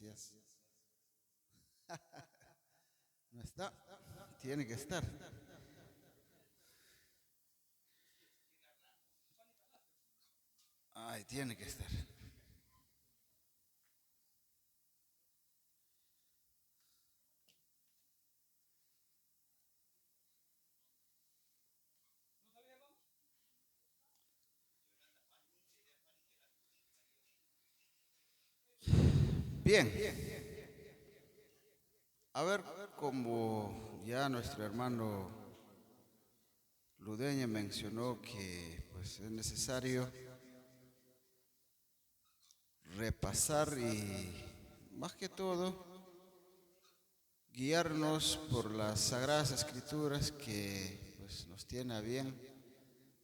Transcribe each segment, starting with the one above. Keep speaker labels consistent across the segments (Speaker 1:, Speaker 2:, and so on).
Speaker 1: Gracias. No está. Tiene que estar. Ay, tiene que estar. Bien. A ver, como ya nuestro hermano Ludeña mencionó que pues es necesario repasar y más que todo guiarnos por las sagradas escrituras que pues, nos tiene a bien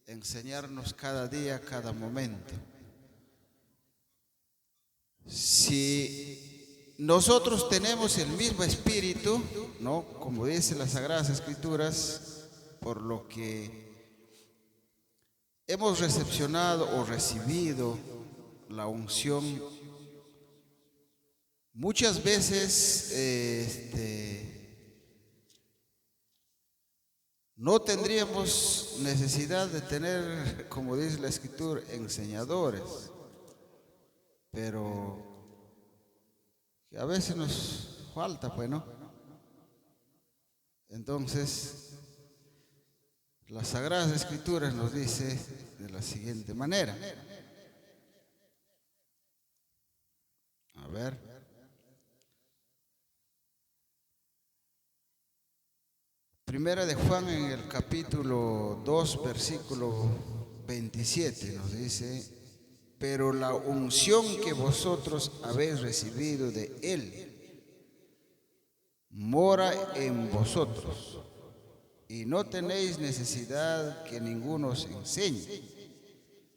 Speaker 1: enseñarnos cada día, cada momento. Si nosotros tenemos el mismo espíritu, ¿no? Como dicen las sagradas escrituras, por lo que hemos recepcionado o recibido la unción, muchas veces no tendríamos necesidad de tener, como dice la escritura, enseñadores, pero que a veces nos falta, pues, ¿no? Entonces, las Sagradas Escrituras nos dice de la siguiente manera. A ver. Primera de Juan en el capítulo 2, versículo 27 nos dice, pero la unción que vosotros habéis recibido de Él mora en vosotros y no tenéis necesidad que ninguno os enseñe,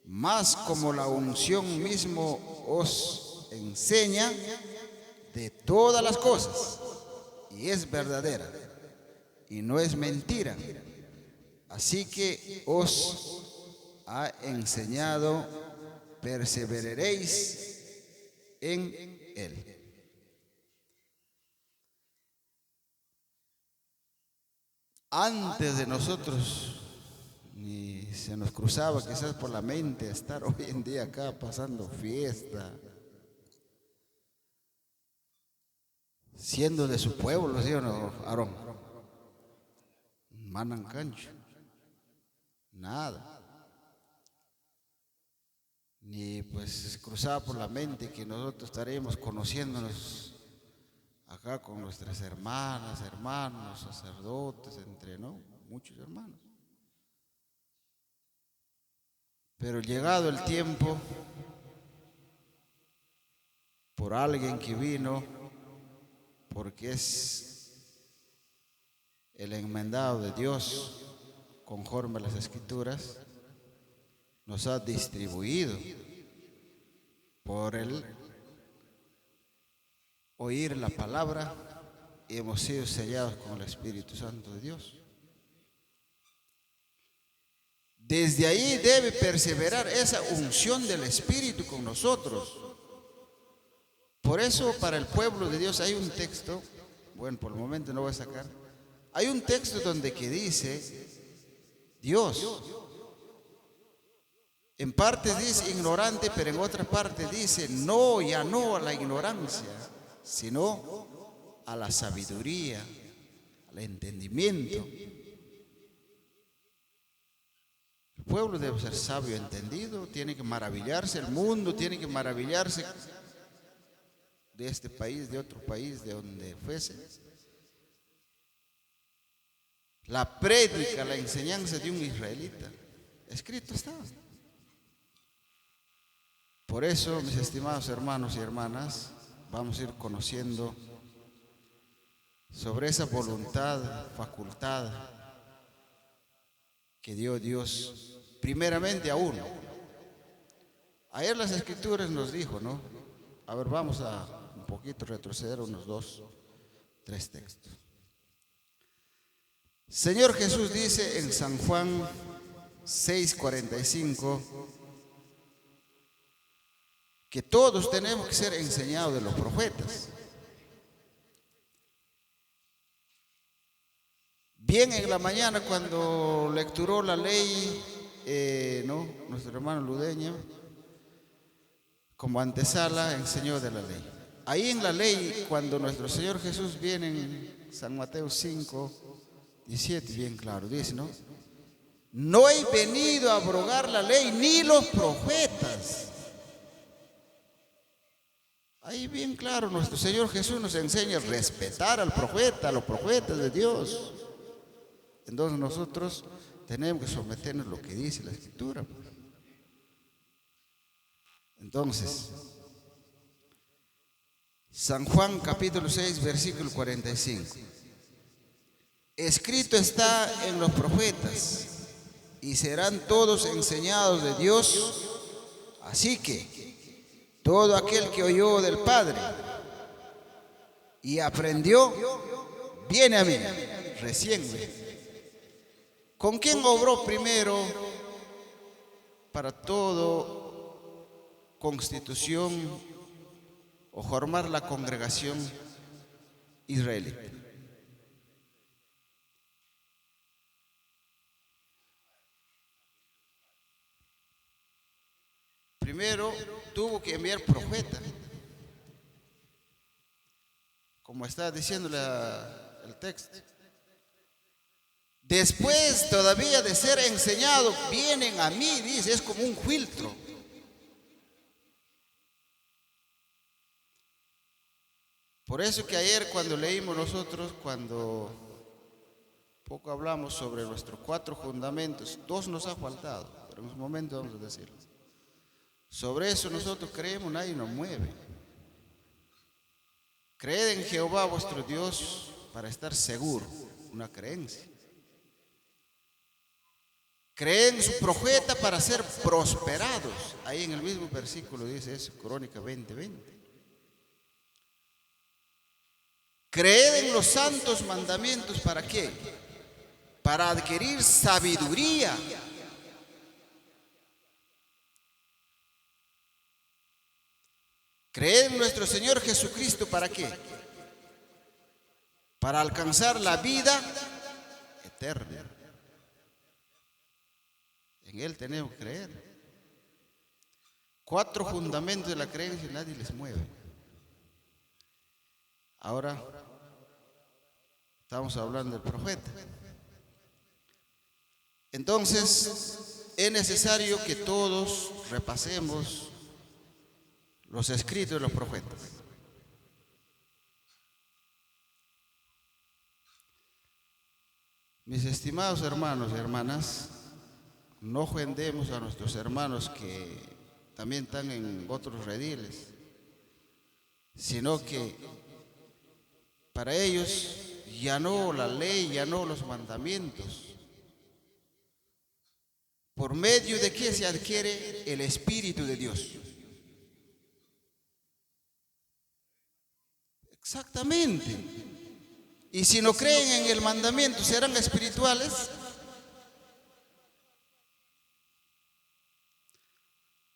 Speaker 1: mas como la unción mismo os enseña de todas las cosas y es verdadera y no es mentira, así que os ha enseñado, perseveraréis en Él. Antes de nosotros ni se nos cruzaba quizás por la mente estar hoy en día acá pasando fiesta, siendo de su pueblo, ¿sí o no, Aarón? Manancancho, nada. Ni pues se cruzaba por la mente que nosotros estaremos conociéndonos acá con nuestras hermanas, hermanos, sacerdotes, entre, ¿no? Muchos hermanos. Pero llegado el tiempo, por alguien que vino, porque es el enmendado de Dios, conforme a las Escrituras, nos ha distribuido por el oír la palabra y hemos sido sellados con el Espíritu Santo de Dios. Desde ahí debe perseverar esa unción del Espíritu con nosotros. Por eso para el pueblo de Dios hay un texto, bueno, por el momento no voy a sacar, hay un texto donde que dice, Dios, en partes dice ignorante, pero en otra parte dice, no, ya no a la ignorancia, sino a la sabiduría, al entendimiento. El pueblo debe ser sabio, entendido, tiene que maravillarse, el mundo tiene que maravillarse de este país, de otro país, de donde fuese. La prédica, la enseñanza de un israelita, escrito está. Por eso, mis estimados hermanos y hermanas, vamos a ir conociendo sobre esa voluntad, facultad que dio Dios primeramente a uno. Ayer las Escrituras nos dijo, ¿no? A ver, vamos a un poquito retroceder unos 2, 3 textos. Señor Jesús dice en San Juan 6:45 que todos tenemos que ser enseñados de los profetas. Bien, en la mañana cuando lecturó la ley, ¿no? Nuestro hermano Ludeño, como antesala, enseñó de la ley. Ahí en la ley, cuando nuestro Señor Jesús viene en San Mateo 5, 17, bien claro, dice, ¿no? No he venido a abrogar la ley ni los profetas. Ahí bien claro, nuestro Señor Jesús nos enseña a respetar al profeta, a los profetas de Dios. Entonces nosotros tenemos que someternos a lo que dice la Escritura. Entonces, San Juan capítulo 6, versículo 45. Escrito está en los profetas, y serán todos enseñados de Dios. Así que todo aquel que oyó del Padre y aprendió, viene a mí. Recién. ¿Con quién obró primero para todo constitución o formar la congregación israelita? Primero tuvo que enviar profeta, como está diciendo el texto. Después todavía de ser enseñado, vienen a mí, dice, es como un filtro. Por eso que ayer cuando leímos nosotros, cuando poco hablamos sobre nuestros 4 fundamentos, 2 nos ha faltado, pero en un momento vamos a decirlos. Sobre eso nosotros creemos, nadie nos mueve. Creed en Jehová vuestro Dios para estar seguro, una creencia. Creed en su profeta para ser prosperados. Ahí en el mismo versículo dice eso, Crónica 20:20. Creed en los santos mandamientos, ¿para qué? Para adquirir sabiduría. Creed en nuestro Señor Jesucristo, ¿para qué? Para alcanzar la vida eterna. En Él tenemos que creer. 4 fundamentos de la creencia y nadie les mueve. Ahora estamos hablando del profeta. Entonces, es necesario que todos repasemos los escritos de los profetas. Mis estimados hermanos y hermanas, no ofendemos a nuestros hermanos que también están en otros rediles, sino que para ellos ya no la ley, ya no los mandamientos. ¿Por medio de qué se adquiere el Espíritu de Dios? Exactamente. Y si no creen en el mandamiento, ¿serán espirituales?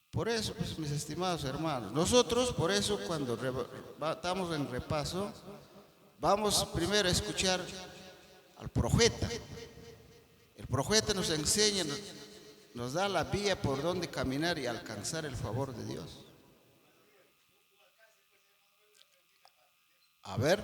Speaker 1: Por eso, pues, mis estimados hermanos, nosotros, por eso, cuando estamos en repaso, vamos primero a escuchar al profeta. El profeta nos enseña, nos da la vía por donde caminar y alcanzar el favor de Dios. A ver.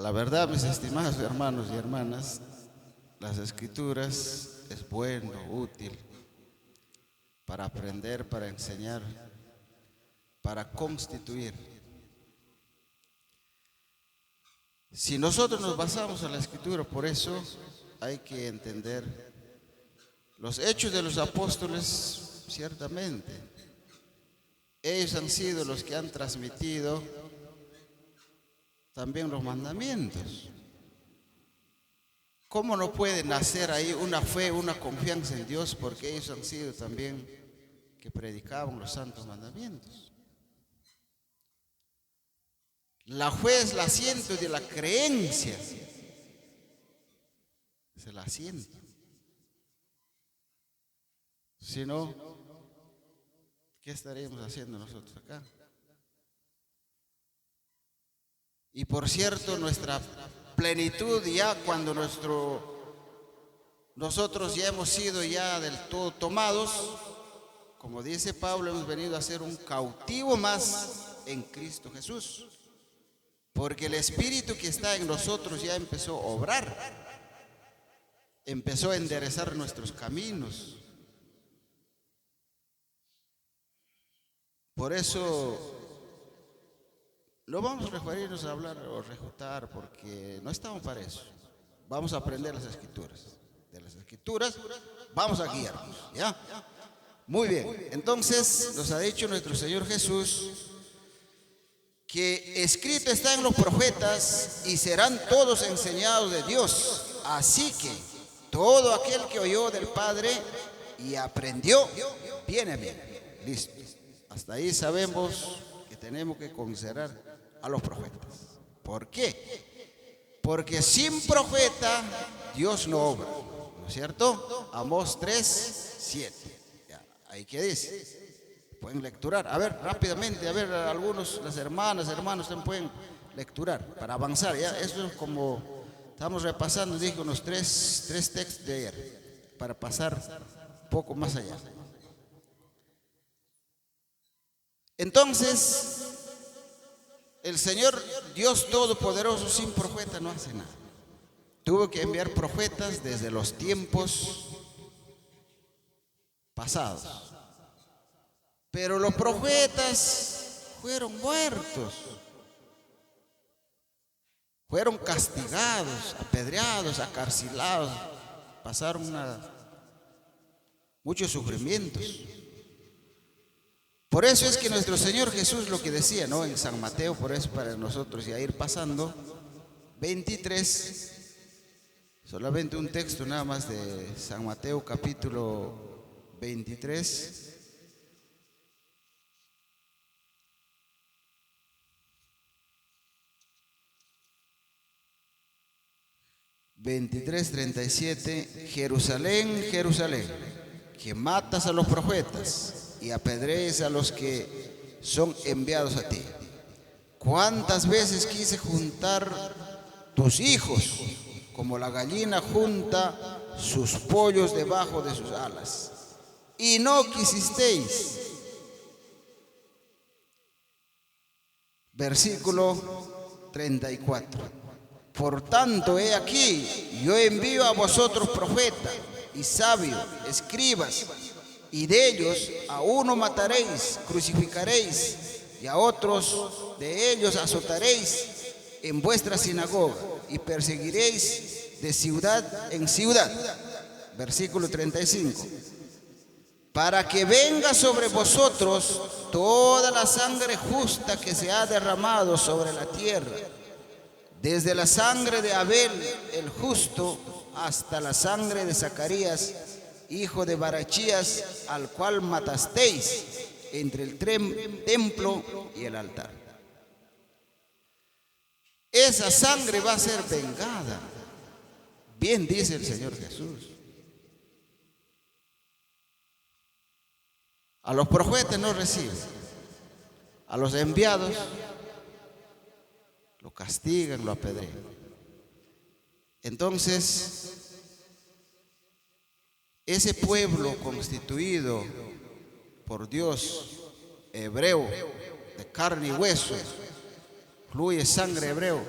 Speaker 1: La verdad, mis estimados hermanos y hermanas, las escrituras es bueno, útil para aprender, para enseñar, para constituir. Si nosotros nos basamos en la escritura, por eso hay que entender los hechos de los apóstoles, ciertamente. Ellos han sido los que han transmitido también los mandamientos. ¿Cómo no puede nacer ahí una fe, una confianza en Dios? Porque ellos han sido también que predicaban los santos mandamientos. La fe es el asiento de la creencia. Es el asiento. Si no, ¿qué estaríamos haciendo nosotros acá? Y por cierto, nuestra plenitud ya cuando nosotros ya hemos sido ya del todo tomados, como dice Pablo, hemos venido a ser un cautivo más en Cristo Jesús. Porque el Espíritu que está en nosotros ya empezó a obrar, empezó a enderezar nuestros caminos. Por eso no vamos a referirnos a hablar o refutar, porque no estamos para eso. Vamos a aprender las escrituras. De las escrituras vamos a guiarnos, ¿ya? Muy bien, entonces nos ha dicho nuestro Señor Jesús que escrito está en los profetas y serán todos enseñados de Dios. Así que todo aquel que oyó del Padre y aprendió, viene a mí. Listo. Hasta ahí sabemos que tenemos que considerar a los profetas. ¿Por qué? Porque sin profeta Dios no obra, ¿no es cierto? Amós 3:7. Ahí que dice. Pueden lecturar. A ver, rápidamente, a ver, algunos, las hermanas, hermanos, también pueden lecturar para avanzar. Ya, eso es como estamos repasando, dije, unos tres textos de ayer, para pasar un poco más allá. Entonces, el Señor Dios Todopoderoso sin profeta no hace nada. Tuvo que enviar profetas desde los tiempos pasados. Pero los profetas fueron muertos, fueron castigados, apedreados, acarcelados, pasaron muchos sufrimientos. Por eso es que nuestro Señor Jesús lo que decía, ¿no? En San Mateo, por eso para nosotros ya ir pasando, 23, solamente un texto nada más de San Mateo capítulo 23. 23:37, Jerusalén, Jerusalén, que matas a los profetas y apedrees a los que son enviados a ti. ¿Cuántas veces quise juntar tus hijos como la gallina junta sus pollos debajo de sus alas? Y no quisisteis. Versículo 34. Por tanto, he aquí, yo envío a vosotros profetas y sabios, escribas, y de ellos a uno mataréis, crucificaréis, y a otros de ellos azotaréis en vuestra sinagoga, y perseguiréis de ciudad en ciudad. Versículo 35. Para que venga sobre vosotros toda la sangre justa que se ha derramado sobre la tierra, desde la sangre de Abel el justo hasta la sangre de Zacarías, hijo de Barachías, al cual matasteis entre el templo y el altar. Esa sangre va a ser vengada. Bien dice el Señor Jesús. A los profetas no reciben, a los enviados lo castigan, lo apedrean. Entonces, ese pueblo constituido por Dios, hebreo, de carne y hueso, fluye sangre hebreo,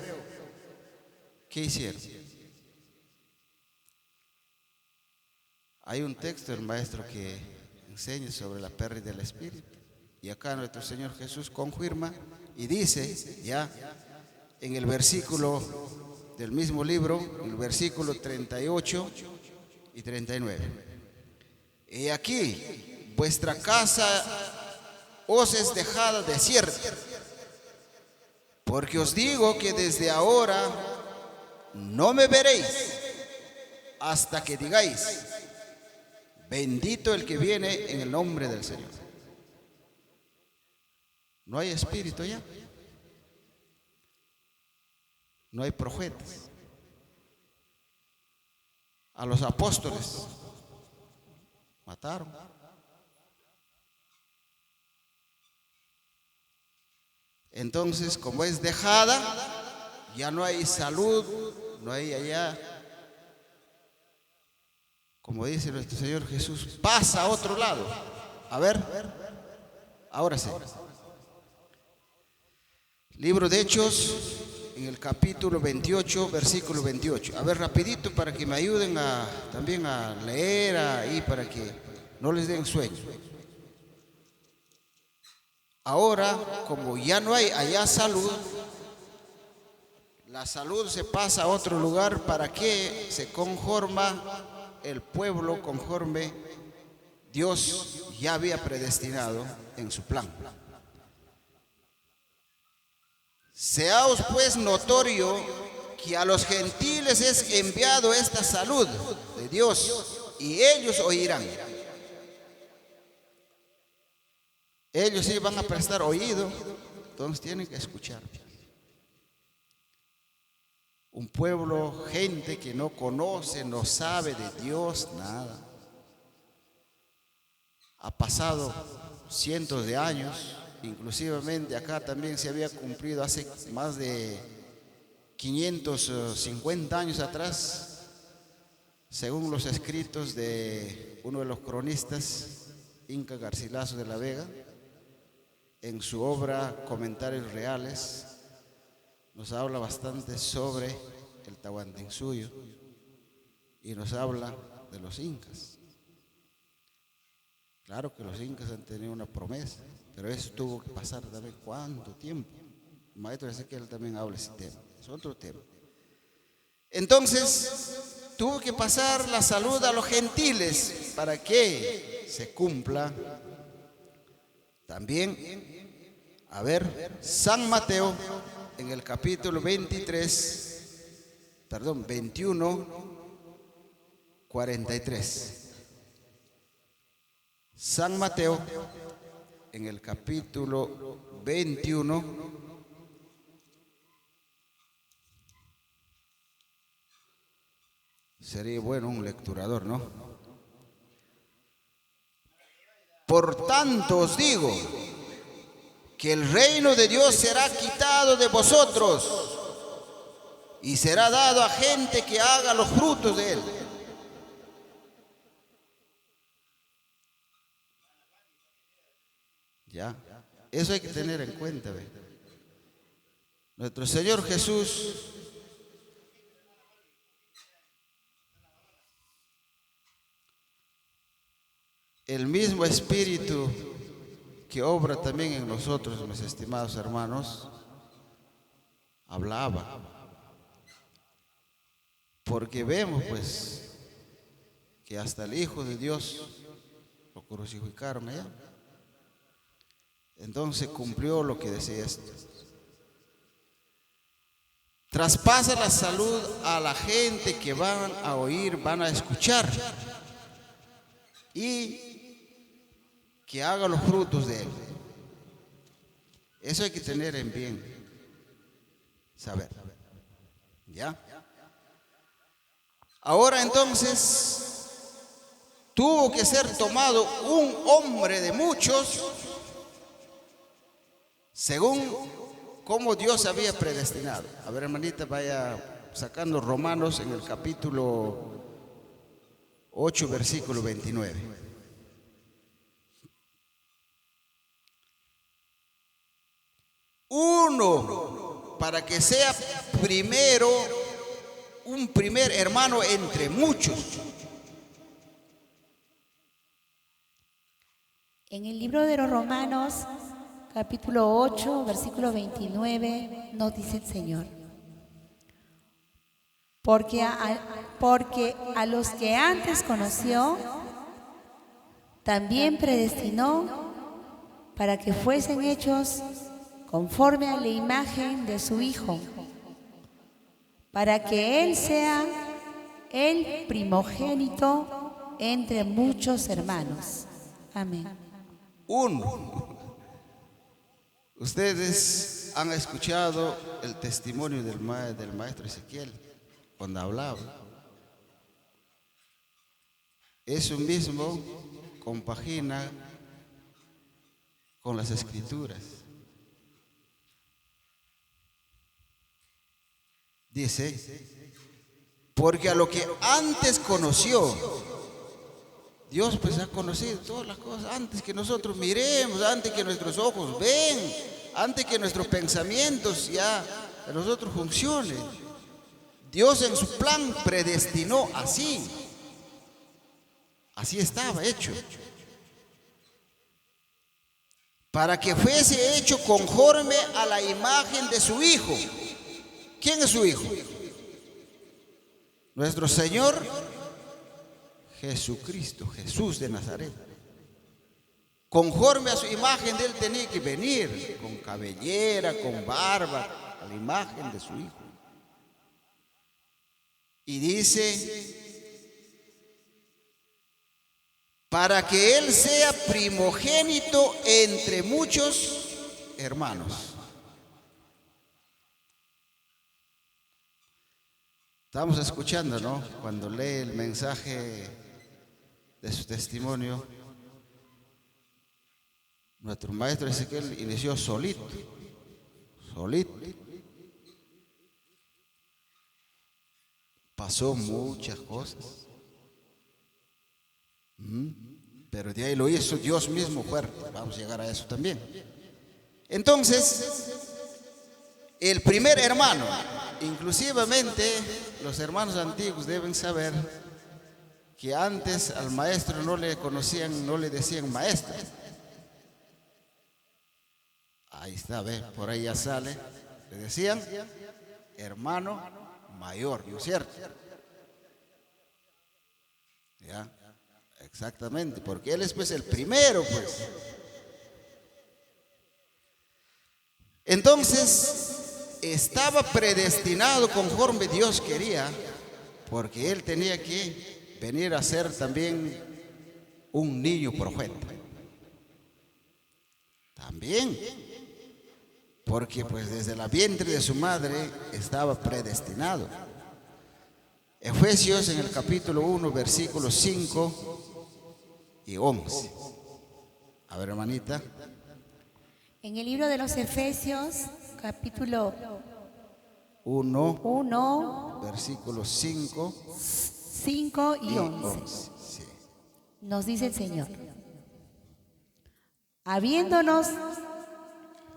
Speaker 1: ¿qué hicieron? Hay un texto del maestro que enseña sobre la pérdida del espíritu. Y acá nuestro Señor Jesús confirma y dice, ya en el versículo del mismo libro, el versículo 38 y 39. He aquí, vuestra casa os es dejada desierta, porque os digo que desde ahora no me veréis hasta que digáis, bendito el que viene en el nombre del Señor. No hay espíritu ya. No hay profetas. A los apóstoles mataron. Entonces, como es dejada, ya no hay salud, no hay allá. Como dice nuestro Señor Jesús, pasa a otro lado. A ver, ahora sí. Libro de Hechos, en el capítulo 28, versículo 28. A ver, rapidito para que me ayuden también a leer ahí, para que no les den sueño. Ahora, como ya no hay allá salud, la salud se pasa a otro lugar para que se conforma el pueblo conforme Dios ya había predestinado en su plan. Seaos pues notorio que a los gentiles es enviado esta salud de Dios y ellos oirán. Ellos sí van a prestar oído, entonces tienen que escuchar. Un pueblo, gente que no conoce, no sabe de Dios nada. Ha pasado cientos de años, inclusivamente acá también se había cumplido hace más de 550 años atrás, según los escritos de uno de los cronistas, Inca Garcilaso de la Vega, en su obra Comentarios Reales, nos habla bastante sobre el Tahuantinsuyo y nos habla de los incas. Claro que los incas han tenido una promesa, pero eso tuvo que pasar también cuánto tiempo. El maestro Ezequiel también habla de ese tema, es otro tema. Entonces, tuvo que pasar la salud a los gentiles para que se cumpla también, a ver, San Mateo en el capítulo 21, 43. San Mateo en el capítulo 21, sería bueno un lecturador, ¿no? Por tanto os digo que el reino de Dios será quitado de vosotros y será dado a gente que haga los frutos de él. Ya, eso hay que tener en cuenta, ¿ve? Nuestro Señor Jesús el mismo espíritu que obra también en nosotros, mis estimados hermanos, hablaba. Porque vemos pues que hasta el Hijo de Dios lo crucificaron allá. Entonces cumplió lo que decía esto. Traspasa la salud a la gente que van a oír, van a escuchar y que haga los frutos de él. Eso hay que tener en bien saber. ¿Ya? Ahora entonces tuvo que ser tomado un hombre de muchos según como Dios había predestinado. A ver, hermanita, vaya sacando Romanos en el capítulo 8, versículo 29. Uno, para que sea primero un primer hermano entre muchos.
Speaker 2: En el libro de los Romanos, capítulo 8, versículo 29, nos dice el Señor: porque a los que antes conoció, también predestinó para que fuesen hechos conforme a la imagen de su Hijo, para que Él sea el primogénito entre muchos hermanos. Amén.
Speaker 1: Uno. Ustedes han escuchado el testimonio del maestro Ezequiel cuando hablaba. Eso mismo compagina con las escrituras. Dice, porque a lo que antes conoció, Dios pues ha conocido todas las cosas antes que nosotros miremos, antes que nuestros ojos ven, antes que nuestros pensamientos ya de nosotros funcionen. Dios en su plan predestinó así. Así estaba hecho. Para que fuese hecho conforme a la imagen de su Hijo. ¿Quién es su Hijo? Nuestro Señor Jesucristo, Jesús de Nazaret. Conforme a su imagen de Él tenía que venir, con cabellera, con barba, a la imagen de su Hijo. Y dice, para que Él sea primogénito entre muchos hermanos. Estamos escuchando, ¿no? Cuando lee el mensaje de su testimonio, nuestro maestro Ezequiel inició solito. Pasó muchas cosas. Pero de ahí lo hizo Dios mismo fuerte. Vamos a llegar a eso también. Entonces, el primer hermano, inclusivamente los hermanos antiguos deben saber que antes al maestro no le conocían, no le decían maestro. Ahí está, ve, por ahí ya sale. Le decían hermano mayor, ¿no es cierto? Ya, exactamente, porque él es pues el primero, pues. Entonces, estaba predestinado conforme Dios quería, porque él tenía que venir a ser también un niño profeta. También, porque pues desde la vientre de su madre estaba predestinado. Efesios en el capítulo 1, versículos 5 y 11. A ver, hermanita.
Speaker 2: En el libro de los Efesios, capítulo
Speaker 1: 1, versículos 5
Speaker 2: y 11.
Speaker 1: Sí.
Speaker 2: Nos dice el Señor: habiéndonos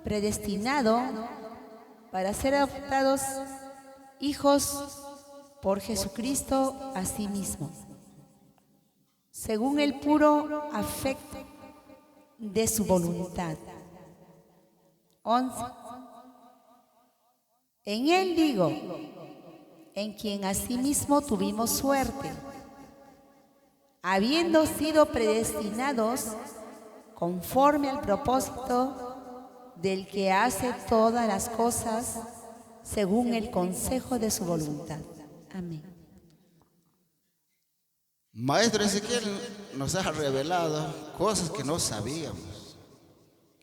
Speaker 2: predestinado para ser adoptados hijos por Jesucristo a sí mismo, según el puro afecto de su voluntad. 11. En Él digo, en quien asimismo tuvimos suerte, habiendo sido predestinados conforme al propósito del que hace todas las cosas según el consejo de su voluntad. Amén.
Speaker 1: Maestro Ezequiel nos ha revelado cosas que no sabíamos,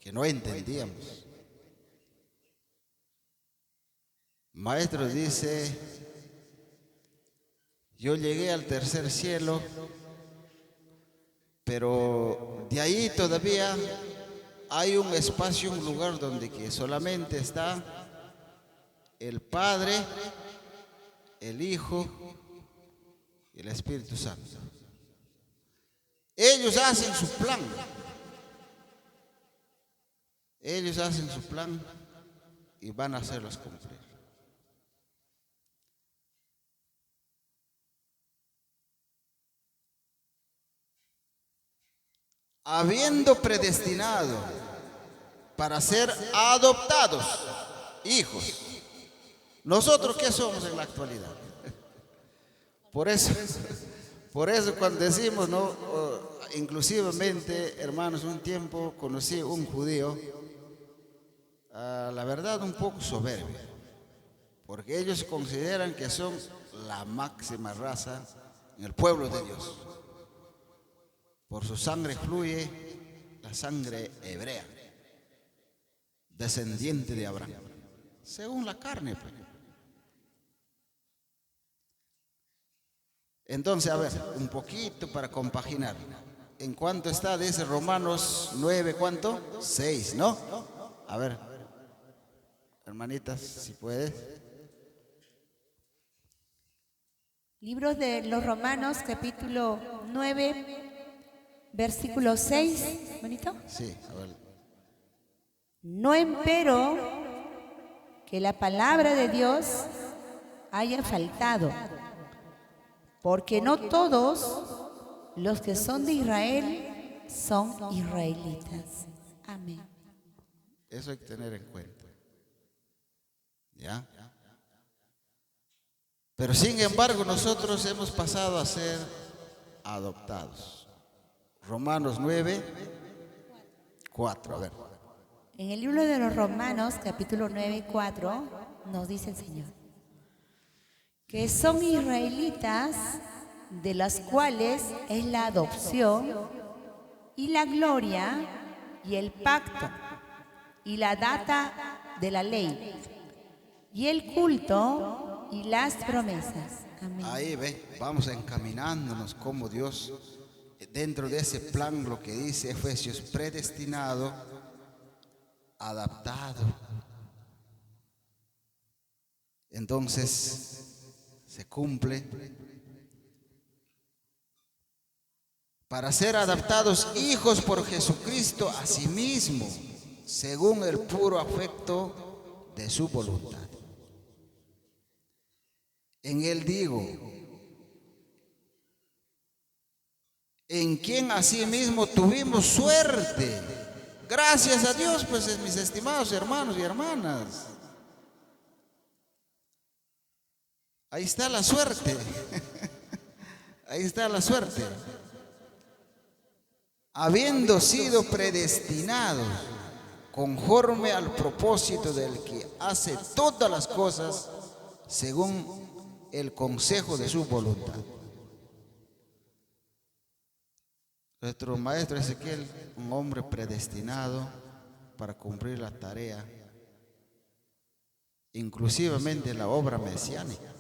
Speaker 1: que no entendíamos. Maestro dice, yo llegué al tercer cielo, pero de ahí todavía hay un espacio, un lugar donde que solamente está el Padre, el Hijo y el Espíritu Santo. Ellos hacen su plan. Ellos hacen su plan y van a hacerlos cumplir. habiendo predestinado para ser adoptados hijos. ¿Nosotros qué somos en la actualidad? Por eso cuando decimos, ¿no? Inclusivamente, hermanos, un tiempo conocí un judío, la verdad un poco soberbio, porque ellos consideran que son la máxima raza en el pueblo de Dios. Por su sangre fluye la sangre hebrea, descendiente de Abraham, según la carne, pues. Entonces, a ver, un poquito para compaginar. ¿En cuánto está? Dice Romanos 9, ¿cuánto? 6, ¿no? A ver, hermanitas, si puedes.
Speaker 2: Libros de los Romanos, capítulo 9, versículo 6. ¿Bonito?
Speaker 1: Sí, a ver.
Speaker 2: No empero que la palabra de Dios haya faltado, porque no todos los que son de Israel son israelitas. Amén.
Speaker 1: Eso hay que tener en cuenta. ¿Ya? Pero sin embargo nosotros hemos pasado a ser adoptados. Romanos 9, 4. A ver.
Speaker 2: En el libro de los Romanos, capítulo 9, 4, nos dice el Señor que son israelitas, de las cuales es la adopción y la gloria y el pacto y la data de la ley y el culto y las promesas. Amén.
Speaker 1: Ahí ve, vamos encaminándonos como Dios, dentro de ese plan, lo que dice Efesios, predestinado, adaptado. Entonces se cumple para ser adaptados hijos por Jesucristo a sí mismo, según el puro afecto de su voluntad. En él digo, en quien asimismo tuvimos suerte. Gracias a Dios, pues, mis estimados hermanos y hermanas. Ahí está la suerte. Ahí está la suerte. Habiendo sido predestinados conforme al propósito del que hace todas las cosas según el consejo de su voluntad. Nuestro maestro Ezequiel, un hombre predestinado para cumplir la tarea, inclusivamente la obra mesiánica.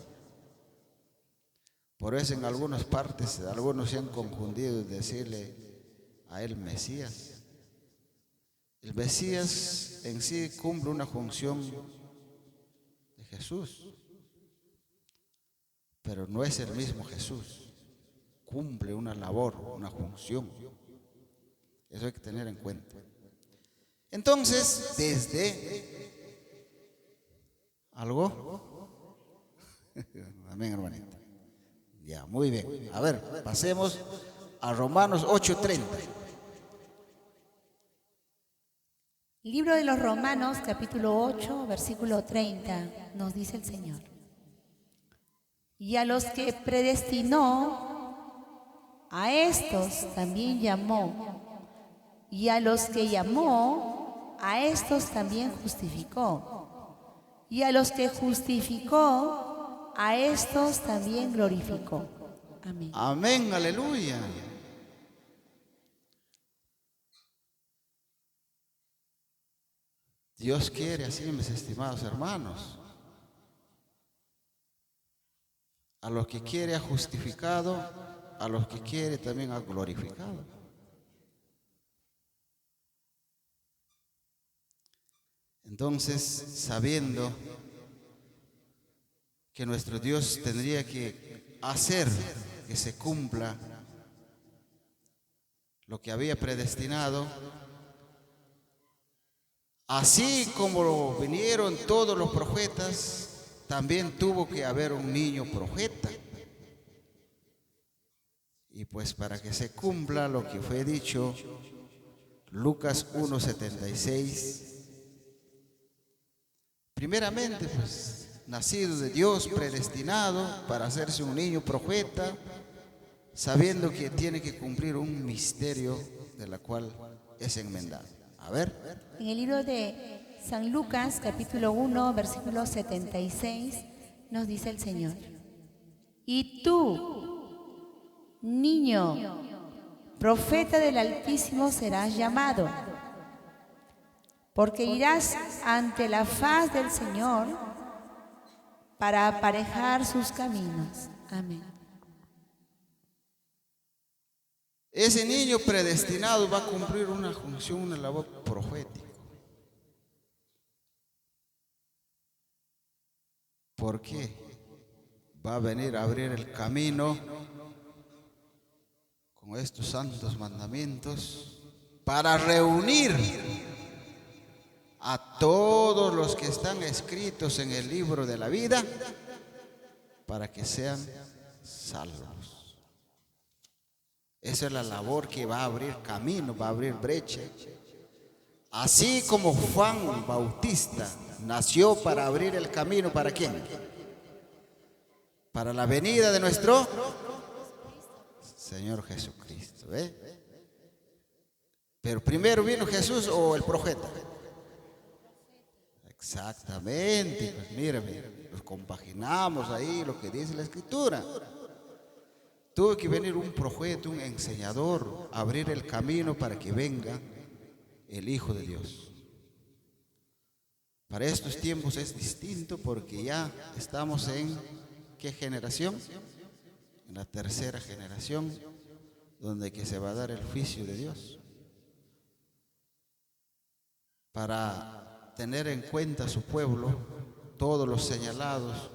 Speaker 1: Por eso en algunas partes, algunos se han confundido en decirle a él Mesías. El Mesías en sí cumple una función de Jesús, pero no es el mismo Jesús. Cumple una labor, una función. Eso hay que tener en cuenta. Entonces, desde algo. Amén, hermanita. Ya, muy bien. A ver, pasemos a Romanos 8:30.
Speaker 2: Libro de los Romanos, capítulo 8, versículo 30, nos dice el Señor. Y a los que predestinó, a estos también llamó. Y a los que llamó, a estos también justificó. Y a los que justificó, a estos también glorificó. Amén.
Speaker 1: Amén, aleluya. Dios quiere así, mis estimados hermanos. A los que quiere ha justificado, a los que quiere también ha glorificado. Entonces, sabiendo que nuestro Dios tendría que hacer que se cumpla lo que había predestinado, así como vinieron todos los profetas, también tuvo que haber un niño profeta. Y pues para que se cumpla lo que fue dicho, Lucas 1:76, primeramente pues nacido de Dios, predestinado para hacerse un niño profeta, sabiendo que tiene que cumplir un misterio de la cual es enmendado. A ver.
Speaker 2: En el libro de San Lucas, capítulo 1, versículo 76, nos dice el Señor: y tú, niño, profeta del Altísimo serás llamado, porque irás ante la faz del Señor para aparejar sus caminos. Amén.
Speaker 1: Ese niño predestinado va a cumplir una función, una labor profética. ¿Por qué? Va a venir a abrir el camino con estos santos mandamientos para reunir a todos los que están escritos en el libro de la vida para que sean salvos. Esa es la labor que va a abrir camino, va a abrir brecha. Así como Juan Bautista nació para abrir el camino, ¿para quién? Para la venida de nuestro Señor Jesucristo. Pero primero vino Jesús o el profeta. Exactamente, pues mírame, nos compaginamos ahí lo que dice la Escritura. Tuvo que venir un profeta, un enseñador, a abrir el camino para que venga el Hijo de Dios. Para estos tiempos es distinto porque ya estamos en ¿qué generación? En la tercera generación, donde que se va a dar el juicio de Dios. Para tener en cuenta a su pueblo, todos los señalados,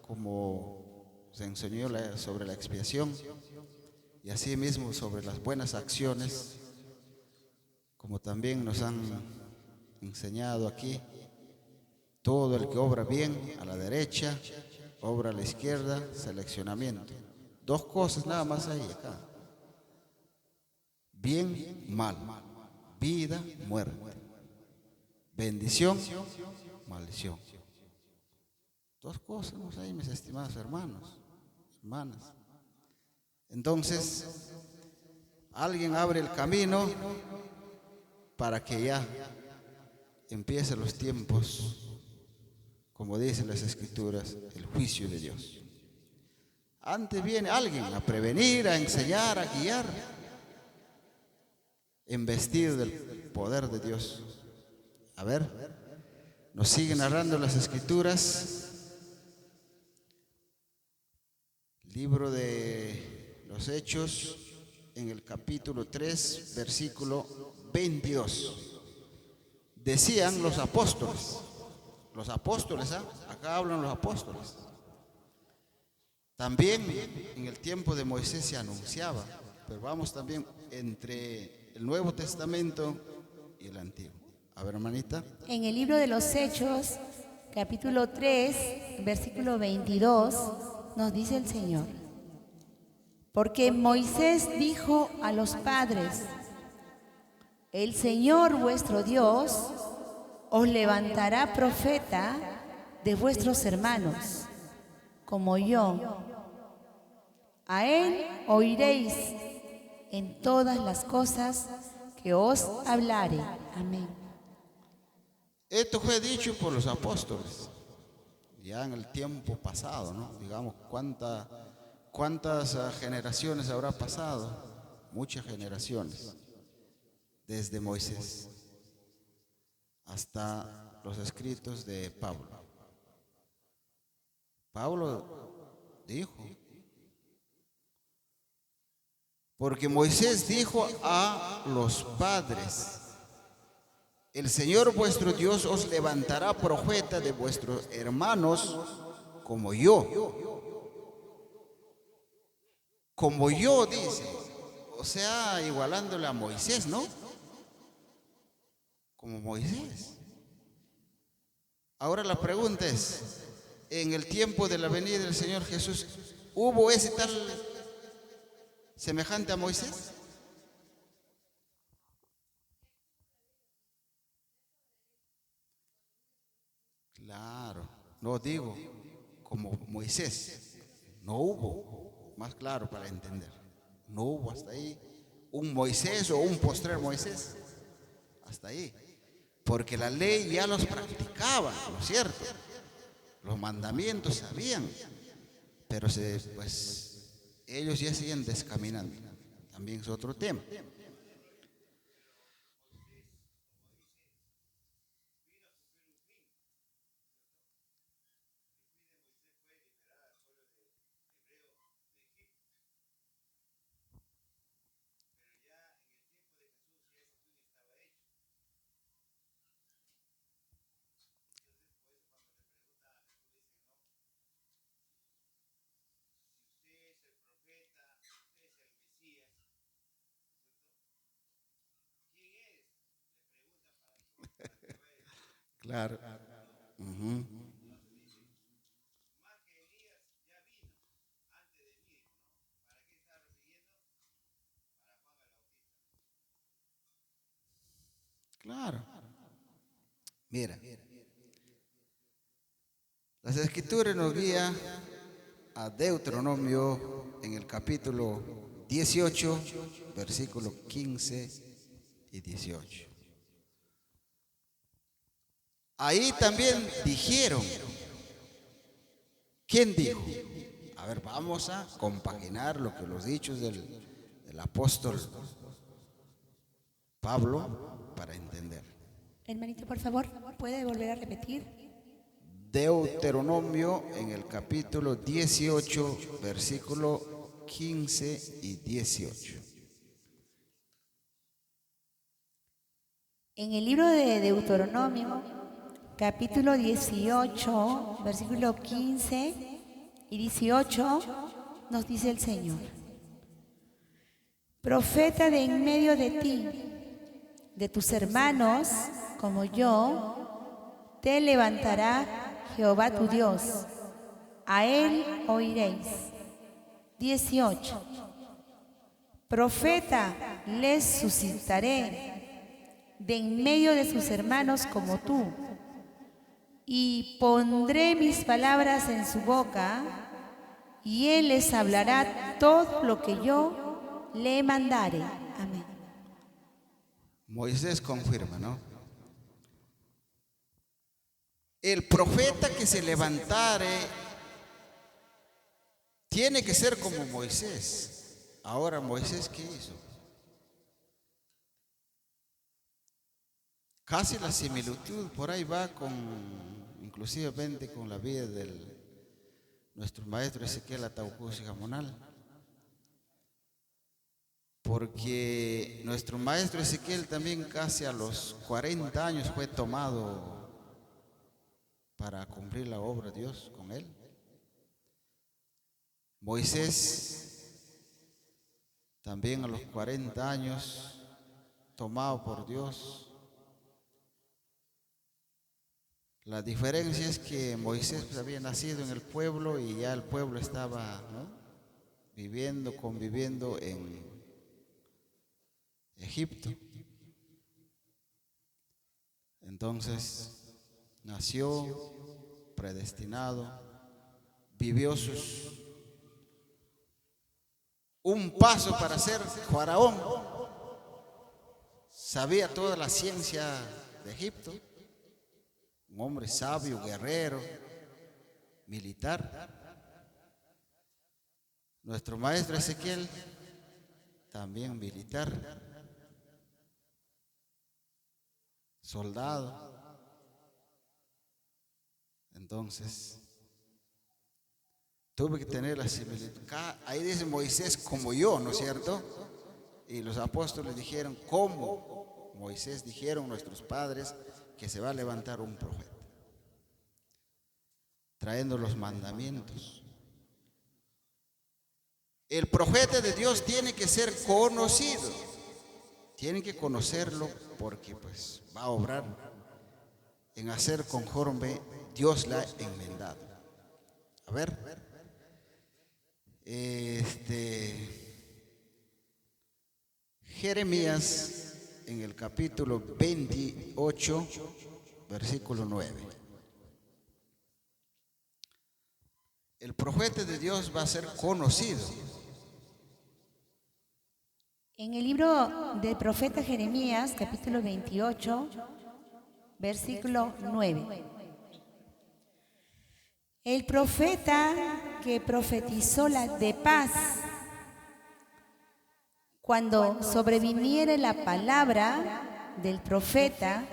Speaker 1: como se enseñó sobre la expiación, y asimismo sobre las buenas acciones, como también nos han enseñado aquí, todo el que obra bien a la derecha, obra a la izquierda, seleccionamiento. Dos cosas nada más hay acá: bien, mal, vida, muerte, bendición, maldición. Dos cosas no hay, mis estimados hermanos, hermanas. Entonces, alguien abre el camino para que ya empiecen los tiempos, como dicen las Escrituras, el juicio de Dios. Antes viene alguien a prevenir, a enseñar, a guiar, investido del poder de Dios. A ver, nos sigue narrando las Escrituras. Libro de los Hechos, en el capítulo 3, versículo 22. Decían los apóstoles, acá hablan los apóstoles. También en el tiempo de Moisés se anunciaba, pero vamos también entre el Nuevo Testamento y el Antiguo. A ver, hermanita.
Speaker 2: En el libro de los Hechos, capítulo 3, versículo 22, nos dice el Señor: porque Moisés dijo a los padres: el Señor vuestro Dios os levantará profeta de vuestros hermanos, como yo. A él oiréis en todas las cosas que os hablare. Amén.
Speaker 1: Esto fue dicho por los apóstoles, ya en el tiempo pasado, ¿no? Digamos, ¿cuántas generaciones habrá pasado? Muchas generaciones, desde Moisés hasta los escritos de Pablo. Pablo dijo, porque Moisés dijo a los padres: el Señor vuestro Dios os levantará profeta de vuestros hermanos como yo. Como yo, dice. O sea, igualándole a Moisés, ¿no? Como Moisés. Ahora la pregunta es, en el tiempo de la venida del Señor Jesús, ¿hubo ese tal semejante a Moisés. Claro, no digo como Moisés, no hubo, más claro para entender, no hubo hasta ahí un Moisés o un postrer Moisés, hasta ahí, porque la ley ya los practicaba, ¿no es cierto? Los mandamientos sabían, pero pues ellos ya siguen descaminando, también es otro tema. Claro. Ujú. Claro. Mira, las escrituras nos guían a Deuteronomio en el capítulo 18, versículos 15 y 18. Ahí también dijeron, ¿quién dijo? A ver, vamos a compaginar lo que los dichos del apóstol Pablo para entender.
Speaker 2: Hermanito, por favor, ¿puede volver a repetir?
Speaker 1: Deuteronomio en el capítulo 18, versículo 15 y 18.
Speaker 2: En el libro de Deuteronomio, capítulo 18, versículo 15 y 18, nos dice el Señor: profeta de en medio de ti, de tus hermanos, como yo, te levantará Jehová tu Dios. A él oiréis. 18. Profeta les suscitaré de en medio de sus hermanos como tú, y pondré mis palabras en su boca, y él les hablará todo lo que yo le mandare. Amén.
Speaker 1: Moisés confirma, ¿no? El profeta que se levantare tiene que ser como Moisés. Ahora, ¿Moisés qué hizo? Casi la similitud por ahí va inclusivamente con la vida de nuestro maestro Ezequiel Atahualpa Gamonal. Porque nuestro maestro Ezequiel también casi a los 40 años fue tomado para cumplir la obra de Dios con él. Moisés también a los 40 años tomado por Dios. La diferencia es que Moisés pues, había nacido en el pueblo y ya el pueblo estaba, ¿no?, conviviendo en Egipto. Entonces nació predestinado, vivió un paso para ser faraón. Sabía toda la ciencia de Egipto. Un hombre sabio, guerrero, militar. Nuestro maestro Ezequiel, también militar, soldado. Entonces, tuve que tener la similitud. Ahí dice Moisés como yo, ¿no es cierto? Y los apóstoles dijeron, como Moisés dijeron nuestros padres, que se va a levantar un profeta, trayendo los mandamientos. El profeta de Dios tiene que ser conocido, tienen que conocerlo porque pues va a obrar en hacer conforme Dios la ha enmendado. A ver, Jeremías en el capítulo 28, versículo 9. El profeta de Dios va a ser conocido.
Speaker 2: En el libro del profeta Jeremías, capítulo 28, versículo 9. El profeta que profetizó la de paz, cuando sobreviniere la palabra del profeta,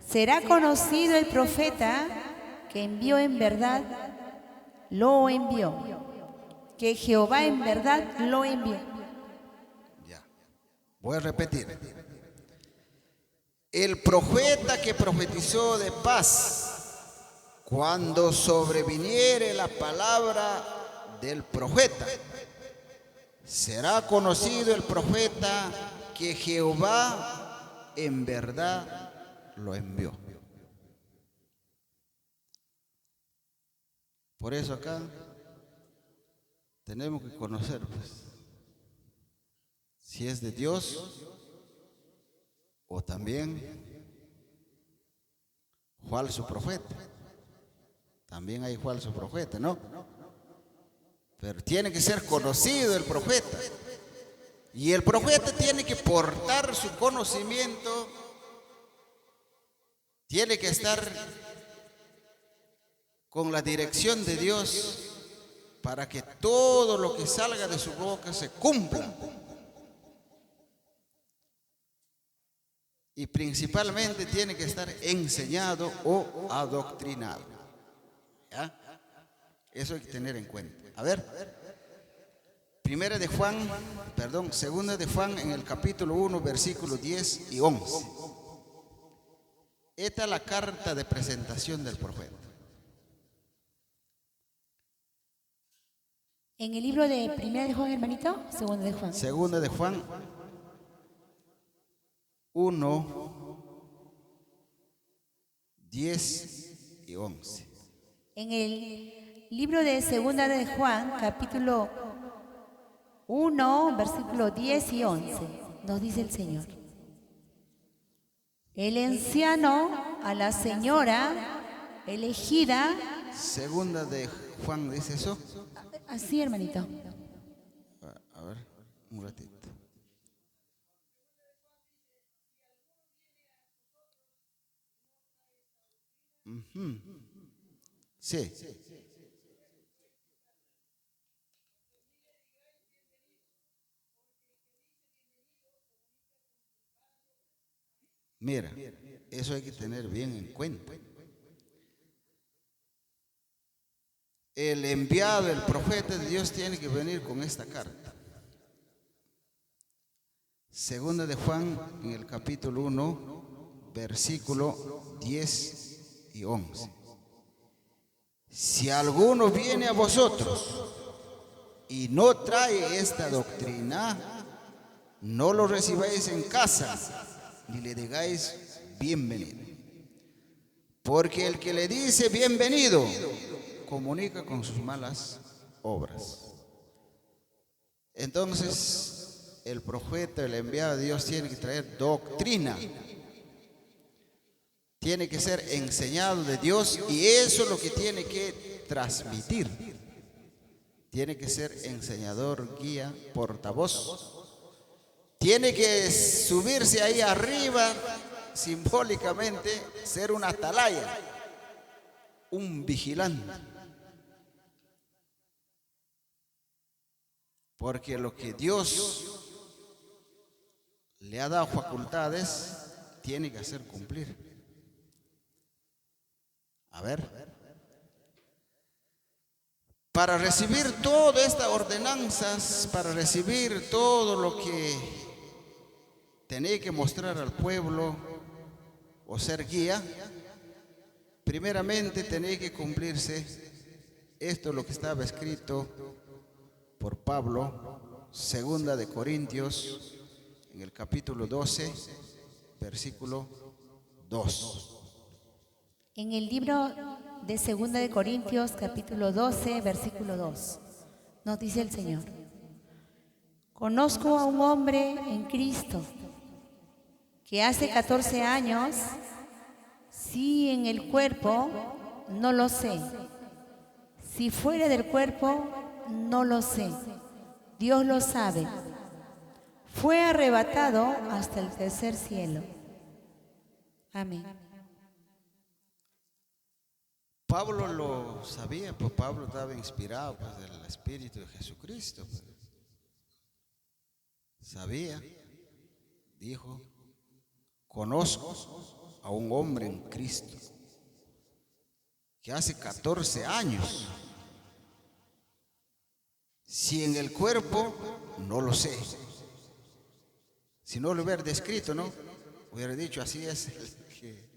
Speaker 2: será conocido el profeta que envió en verdad, lo envió, que Jehová en verdad lo envió.
Speaker 1: Ya. Voy a repetir. El profeta que profetizó de paz, cuando sobreviniere la palabra del profeta, será conocido el profeta que Jehová en verdad lo envió. Por eso acá tenemos que conocer, pues, si es de Dios o también falso profeta. También hay falso profeta, ¿no? Pero tiene que ser conocido el profeta. Y el profeta tiene que portar su conocimiento, tiene que estar con la dirección de Dios para que todo lo que salga de su boca se cumpla. Y principalmente tiene que estar enseñado o adoctrinado. ¿Ya? Eso hay que tener en cuenta. A ver, segunda de Juan en el capítulo 1, versículos 10 y 11. Esta es la carta de presentación del profeta.
Speaker 2: En el libro de Primera de Juan, hermanito, Segunda de Juan.
Speaker 1: Segunda de Juan 1, 10 y 11.
Speaker 2: En el libro de Segunda de Juan, capítulo 1, versículo 10 y 11, nos dice el Señor: el anciano a la señora elegida.
Speaker 1: Segunda de Juan dice eso.
Speaker 2: Así, hermanito.
Speaker 1: A ver, un ratito. Sí. Mira, eso hay que tener bien en cuenta. El enviado, el profeta de Dios tiene que venir con esta carta. Segunda de Juan en el capítulo 1, versículo 10 y 11. Si alguno viene a vosotros y no trae esta doctrina, no lo recibáis en casa, ni le digáis bienvenido. Porque el que le dice bienvenido, comunica con sus malas obras. Entonces, el profeta, el enviado de Dios, tiene que traer doctrina. Tiene que ser enseñado de Dios y eso es lo que tiene que transmitir. Tiene que ser enseñador, guía, portavoz. Tiene que subirse ahí arriba, simbólicamente, ser una atalaya, un vigilante. Porque lo que Dios le ha dado facultades, tiene que hacer cumplir. A ver, para recibir todas estas ordenanzas, para recibir todo lo que tenía que mostrar al pueblo o ser guía, primeramente tenía que cumplirse esto, lo que estaba escrito por Pablo, segunda de Corintios, en el capítulo 12, versículo 2.
Speaker 2: En el libro de Segunda de Corintios, capítulo 12, versículo 2, nos dice el Señor: Conozco a un hombre en Cristo que hace 14 años, si en el cuerpo, no lo sé. Si fuera del cuerpo, no lo sé. Dios lo sabe. Fue arrebatado hasta el tercer cielo. Amén.
Speaker 1: Pablo lo sabía, pues Pablo estaba inspirado pues, del Espíritu de Jesucristo. Pues. Sabía, dijo, conozco a un hombre en Cristo que hace 14 años, si en el cuerpo, no lo sé. Si no lo hubiera descrito, ¿no? Hubiera dicho, así es el que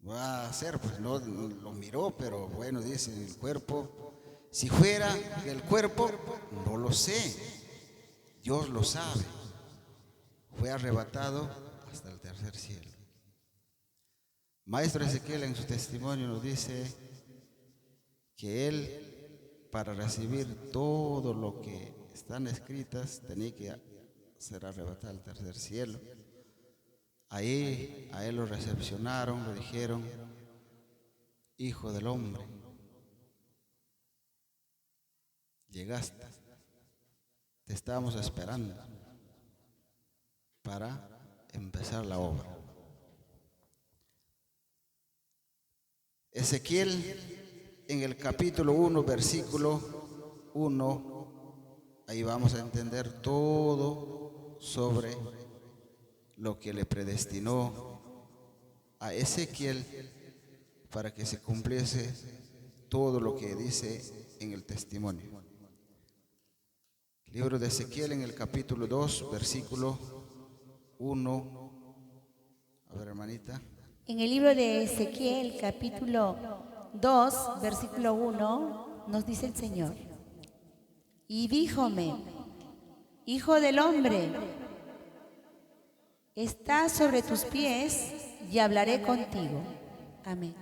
Speaker 1: va a hacer, pues no lo miró, pero bueno, dice, en el cuerpo, si fuera del cuerpo, no lo sé. Dios lo sabe. Fue arrebatado hasta el tercer cielo. Maestro Ezequiel en su testimonio nos dice que él, para recibir todo lo que están escritas, tenía que ser arrebatado al tercer cielo. Ahí a él lo recepcionaron, le dijeron, hijo del hombre, llegaste, te estábamos esperando para empezar la obra. Ezequiel en el capítulo 1, versículo 1, ahí vamos a entender todo sobre lo que le predestinó a Ezequiel para que se cumpliese todo lo que dice en el testimonio. Libro de Ezequiel en el capítulo 2, versículo 1. A ver, hermanita.
Speaker 2: En el libro de Ezequiel, capítulo 2, versículo 1, nos dice el Señor: y díjome, hijo del hombre, está sobre tus pies y hablaré contigo. Amén.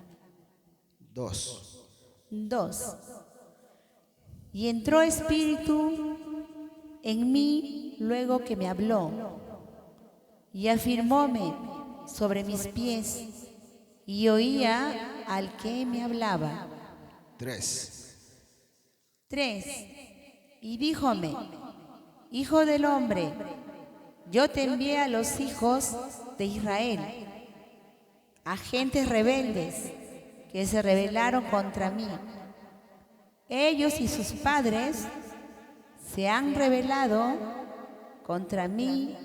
Speaker 1: 2.
Speaker 2: 2. Y entró espíritu en mí luego que me habló, y afirmóme sobre mis pies, y oía al que me hablaba.
Speaker 1: 3.
Speaker 2: 3. Y díjome, hijo del hombre, yo te envié a los hijos de Israel, a gentes rebeldes que se rebelaron contra mí. Ellos y sus padres se han rebelado contra mí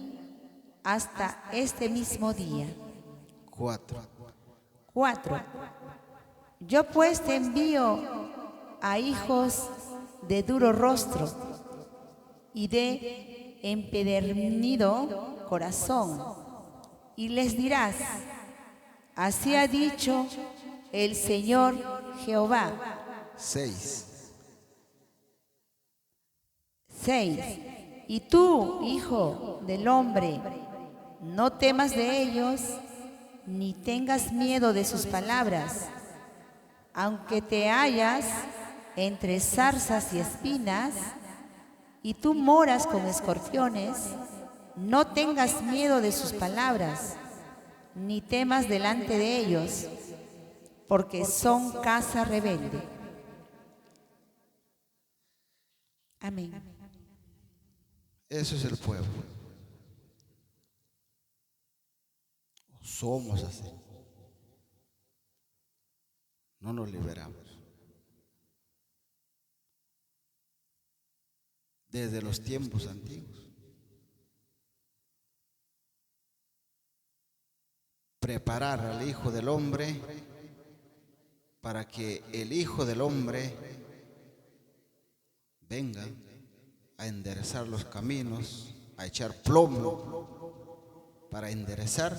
Speaker 2: hasta este mismo día.
Speaker 1: 4.
Speaker 2: 4. Yo pues te envío a hijos de duro rostro y de empedernido corazón, y les dirás, así ha dicho el Señor Jehová.
Speaker 1: 6.
Speaker 2: 6. Y tú, hijo del hombre, no temas de ellos, ni tengas miedo de sus palabras, aunque te hallas entre zarzas y espinas, y tú moras con escorpiones, no tengas miedo de sus palabras, ni temas delante de ellos, porque son casa rebelde. Amén.
Speaker 1: Eso es el pueblo. Somos así. No nos liberamos. Desde los tiempos antiguos. Preparar al Hijo del Hombre para que el Hijo del Hombre venga a enderezar los caminos, a echar plomo para enderezar,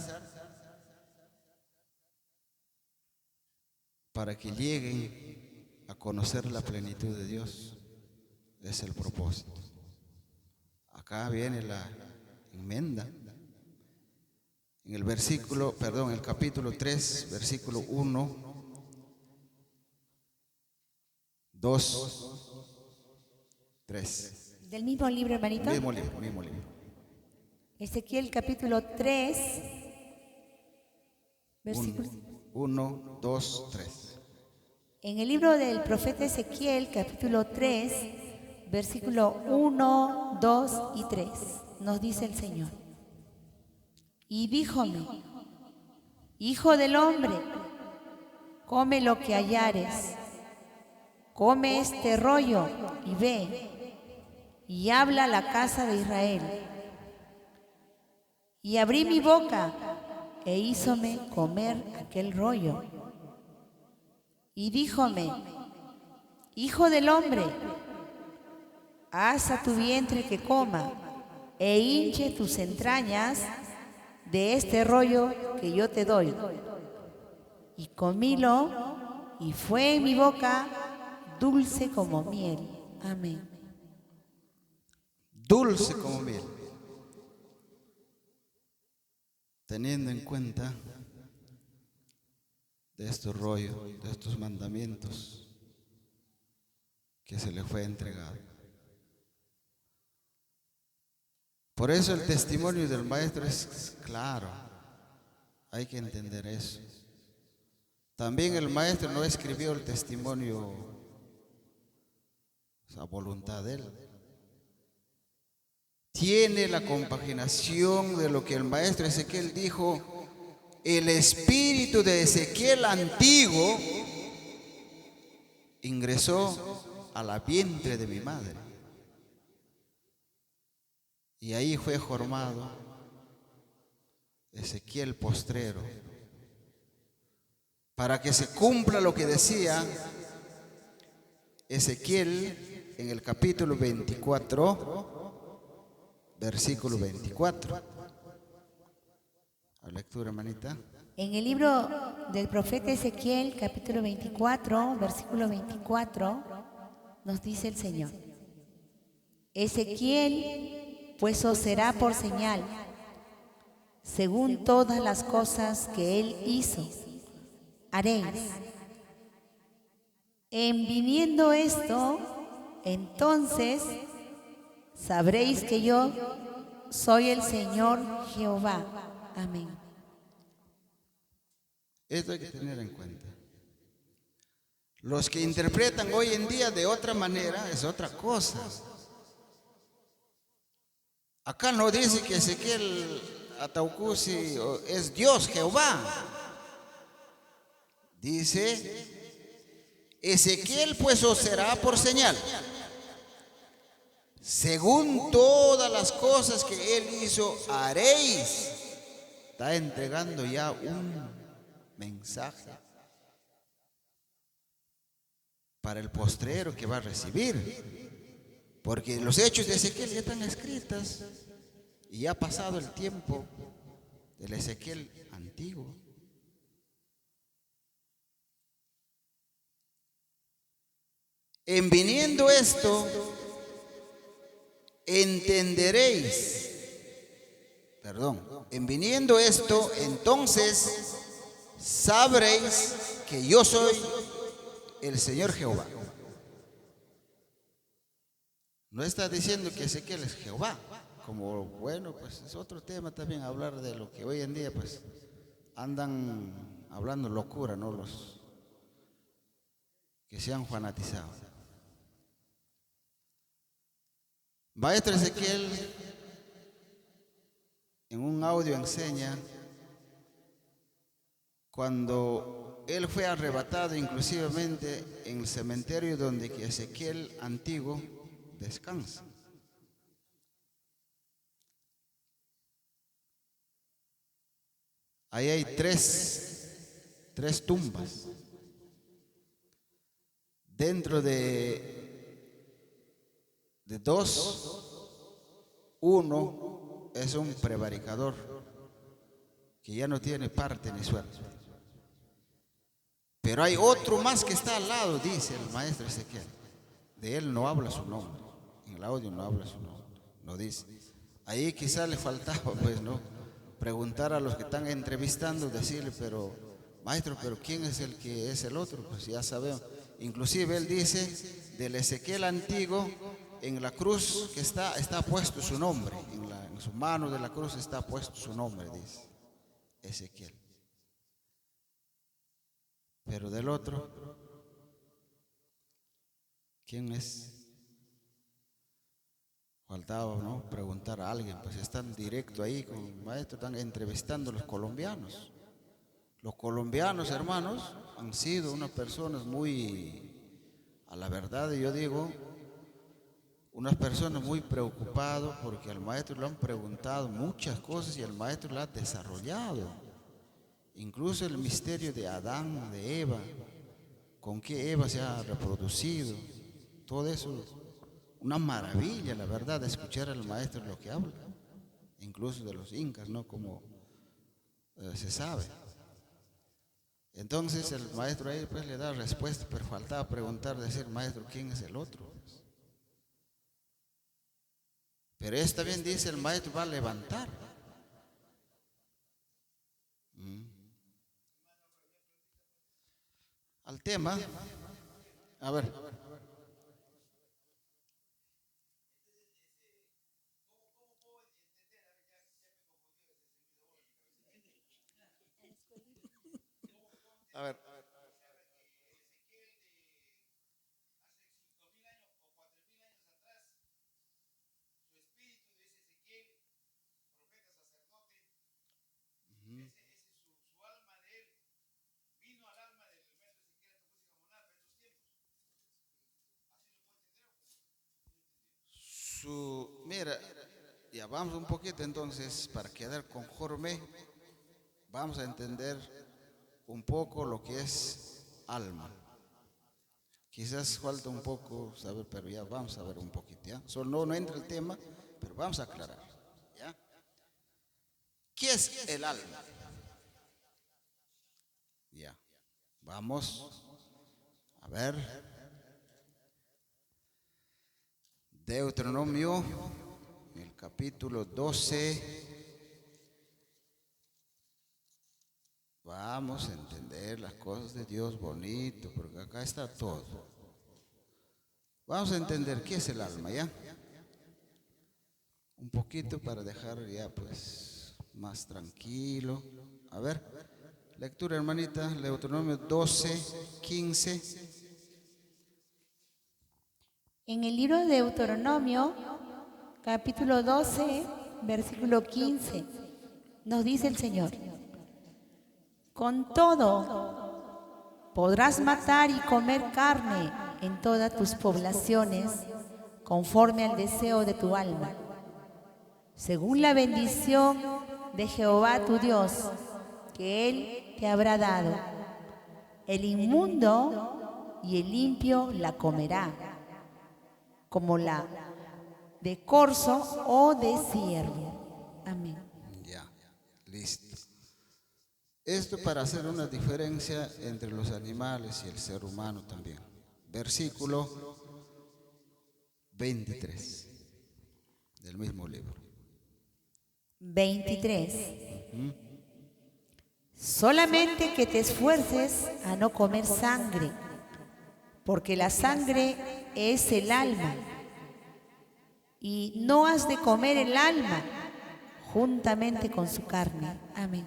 Speaker 1: para que lleguen a conocer la plenitud de Dios. Es el propósito. Acá viene la enmienda. En el el capítulo 3, versículo 1, 2, 3.
Speaker 2: Del mismo libro, hermanito.
Speaker 1: Mismo libro, mismo libro.
Speaker 2: Ezequiel capítulo 3, versículo.
Speaker 1: 1, 2, 3.
Speaker 2: En el libro del profeta Ezequiel capítulo 3, versículo 1, 2 y 3, nos dice el Señor. Y díjome, hijo del hombre, come lo que hallares, come este rollo y ve, y habla a la casa de Israel. Y abrí mi boca e hízome comer aquel rollo. Y díjome, hijo del hombre, haz a tu vientre que coma e hinche tus entrañas de este rollo que yo te doy. Y comílo y fue en mi boca dulce como miel. Amén.
Speaker 1: Dulce como miel. Teniendo en cuenta de estos rollos, de estos mandamientos que se le fue entregado. Por eso el testimonio del maestro es claro, hay que entender eso. También el maestro no escribió el testimonio a voluntad de él. Tiene la compaginación de lo que el maestro Ezequiel dijo: el espíritu de Ezequiel antiguo ingresó a la vientre de mi madre. Y ahí fue formado Ezequiel postrero, para que se cumpla lo que decía Ezequiel en el capítulo 24, versículo 24. La lectura, hermanita.
Speaker 2: En el libro del profeta Ezequiel, capítulo 24, versículo 24, nos dice el Señor: Ezequiel, pues os será por señal, según todas las cosas que él hizo, haréis. En viniendo esto, entonces sabréis que yo soy el Señor Jehová. Amén.
Speaker 1: Esto hay que tener en cuenta. Los que interpretan hoy en día de otra manera es otra cosa. Acá no dice que Ezequiel Ataucusi es Dios Jehová. Dice: Ezequiel pues os será por señal, según todas las cosas que él hizo haréis. Está entregando ya un mensaje para el postrero que va a recibir, porque los hechos de Ezequiel ya están escritos y ya ha pasado el tiempo del Ezequiel antiguo. En viniendo esto, entenderéis, en viniendo esto, entonces sabréis que yo soy el Señor Jehová. No está diciendo que Ezequiel es Jehová, como bueno, pues es otro tema también hablar de lo que hoy en día pues andan hablando locura, ¿no? Los que se han fanatizado. Maestro Ezequiel en un audio enseña cuando él fue arrebatado, inclusivamente en el cementerio donde Ezequiel antiguo descansa. Ahí hay tres tumbas. Dentro de dos, uno es un prevaricador que ya no tiene parte ni suerte. Pero hay otro más que está al lado, dice el maestro Ezequiel. De él no habla su nombre, en el audio no habla su nombre, no dice. Ahí quizá le faltaba, pues, ¿no?, preguntar a los que están entrevistando, decirle, pero maestro, pero ¿quién es el que es el otro? Pues ya sabemos. Inclusive él dice del Ezequiel antiguo, en la cruz que está puesto su nombre, en su mano de la cruz está puesto su nombre, dice Ezequiel. Pero del otro, ¿quién es? Faltaba, ¿no?, preguntar a alguien, pues están directo ahí con el maestro, están entrevistando a los colombianos. Los colombianos, hermanos, han sido unas personas muy, a la verdad yo digo, unas personas muy preocupadas porque al maestro le han preguntado muchas cosas y el maestro la ha desarrollado. Incluso el misterio de Adán, de Eva, con qué Eva se ha reproducido, todo eso, una maravilla, la verdad, de escuchar al maestro lo que habla, incluso de los incas, ¿no?, como se sabe. Entonces el maestro ahí pues le da respuesta, pero faltaba preguntar, decir, maestro, ¿quién es el otro? Pero esta bien dice, el maestro va a levantar. Al tema, a ver. A ver. Mira, ya vamos un poquito entonces para quedar conforme, vamos a entender un poco lo que es alma. Quizás falta un poco saber, pero ya vamos a ver un poquito, ¿ya? Solo no entra el tema, pero vamos a aclarar, ¿ya? ¿Qué es el alma? Ya, vamos a ver. Deuteronomio, el capítulo 12. Vamos a entender las cosas de Dios bonito, porque acá está todo. Vamos a entender qué es el alma, ¿ya? Un poquito para dejar ya pues más tranquilo. A ver, lectura, hermanita, Deuteronomio 12, 15.
Speaker 2: En el libro de Deuteronomio, capítulo 12, versículo 15, nos dice el Señor: con todo, podrás matar y comer carne en todas tus poblaciones, conforme al deseo de tu alma, según la bendición de Jehová tu Dios, que Él te habrá dado. El inmundo y el limpio la comerá, como la de corzo o de ciervo. Amén.
Speaker 1: Ya, listo. Esto para hacer una diferencia entre los animales y el ser humano también. Versículo 23 del mismo libro.
Speaker 2: 23. Solamente que te esfuerces a no comer sangre, porque la sangre es el alma, y no has de comer el alma juntamente con su carne. Amén.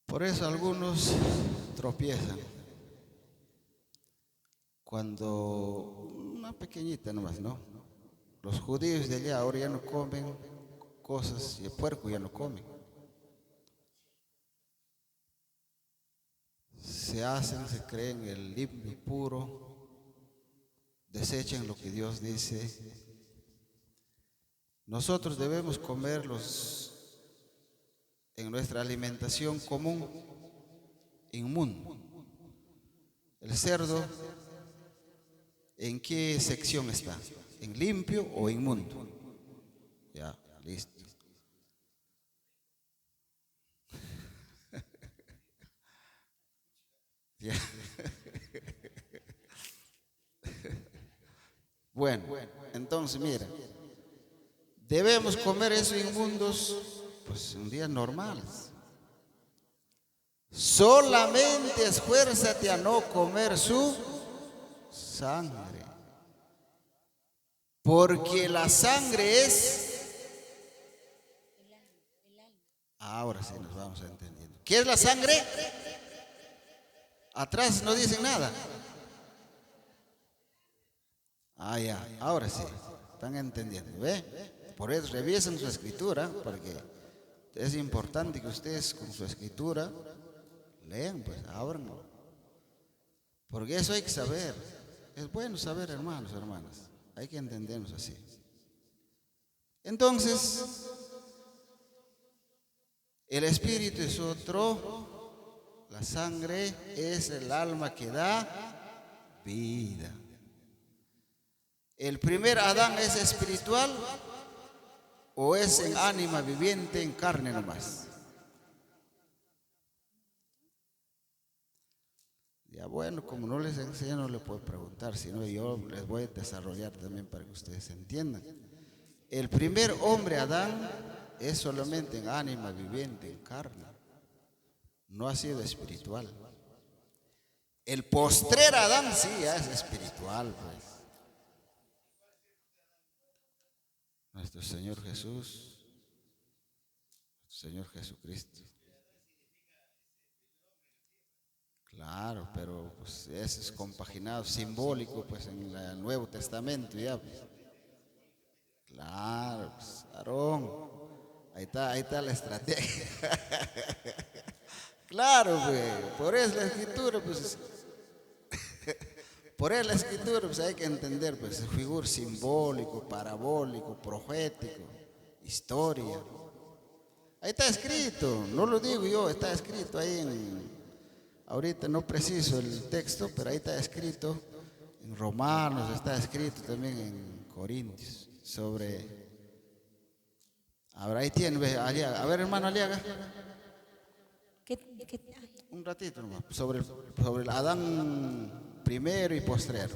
Speaker 1: Por eso algunos tropiezan cuando, una pequeñita nomás, ¿no? Los judíos de allá ahora ya no comen cosas, y el puerco ya no comen. Se hacen, se creen el limpio puro, desechan lo que Dios dice. Nosotros debemos comerlos en nuestra alimentación común, inmundo. El cerdo, ¿en qué sección está? ¿En limpio o inmundo? Ya, listo. Ya. Bueno, entonces mira, debemos comer esos inmundos pues en días normales. Solamente esfuérzate a no comer su sangre. Porque la sangre es... Ahora sí nos vamos entendiendo. ¿Qué es la sangre? Atrás no dicen nada. Ah, ya, ahora sí, están entendiendo, ¿ve? Por eso revisen su escritura, porque es importante que ustedes con su escritura lean, pues, ábranlo. Porque eso hay que saber. Es bueno saber, hermanos, hermanas. Hay que entendernos así. Entonces, el espíritu es otro, la sangre es el alma que da vida. ¿El primer Adán es espiritual o es en ánima viviente, en carne nomás? Ya bueno, como no les enseño, no les puedo preguntar, sino yo les voy a desarrollar también para que ustedes entiendan. El primer hombre, Adán, es solamente en ánima viviente, en carne. No ha sido espiritual. El postrer Adán sí ya es espiritual, pues. Nuestro Señor Jesús, Señor Jesucristo. Claro, pero pues eso es compaginado, simbólico, pues en el Nuevo Testamento ya, pues. Claro, pues, Aarón, ahí está la estrategia. Claro, pues, por eso la escritura, pues, por eso la escritura, pues hay que entender, pues, figura simbólico, parabólico, profético, historia. Ahí está escrito, no lo digo yo, está escrito ahí ahorita no preciso el texto, pero ahí está escrito en Romanos, está escrito también en Corintios, ahora ahí tiene, ve, Aliaga. A ver, hermano Aliaga.
Speaker 2: ¿Qué?
Speaker 1: Un ratito nomás, sobre el Adán primero y postrero.